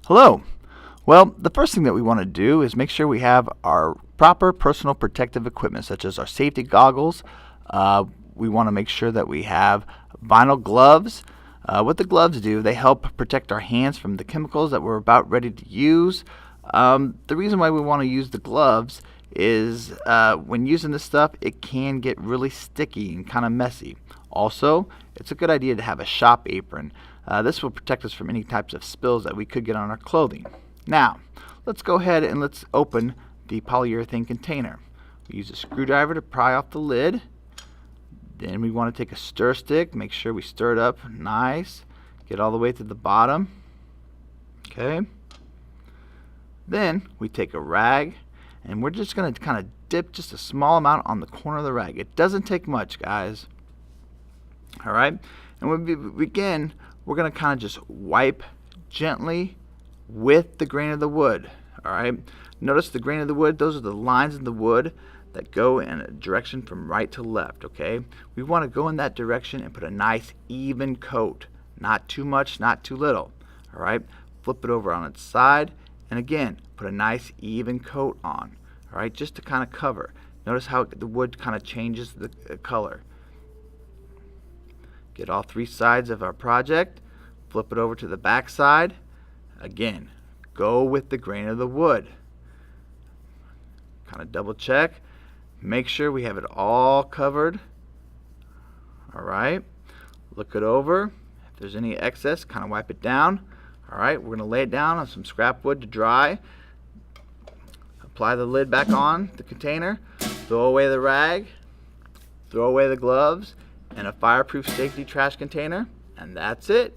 Hello. Well, the first thing that we want to do is make sure we have our proper personal protective equipment, such as our safety goggles. We want to make sure that we have vinyl gloves. What the gloves do, they help protect our hands from the chemicals that we're about ready to use. The reason why we want to use the gloves is when using this stuff, it can get really sticky and kind of messy. Also, it's a good idea to have a shop apron. This will protect us from any types of spills that we could get on our clothing. Now, let's go ahead and let's open the polyurethane container. We use a screwdriver to pry off the lid. Then we want to take a stir stick, make sure we stir it up nice, get all the way to the bottom. Okay. Then we take a rag and we're just going to kind of dip just a small amount on the corner of the rag. It doesn't take much, guys. Alright, and when we begin, we're going to kind of just wipe gently with the grain of the wood. Alright, notice the grain of the wood, those are the lines in the wood that go in a direction from right to left. Okay, we want to go in that direction and put a nice even coat, not too much, not too little. Alright, flip it over on its side and again put a nice even coat on. Alright, just to kind of cover. Notice how the wood kind of changes the color. Get all three sides of our project, flip it over to the back side. Again, go with the grain of the wood. Kind of double check. Make sure we have it all covered. Alright, look it over. If there's any excess, kind of wipe it down. Alright, we're going to lay it down on some scrap wood to dry. Apply the lid back on the container. Throw away the rag. Throw away the gloves and a fireproof safety trash container, and that's it.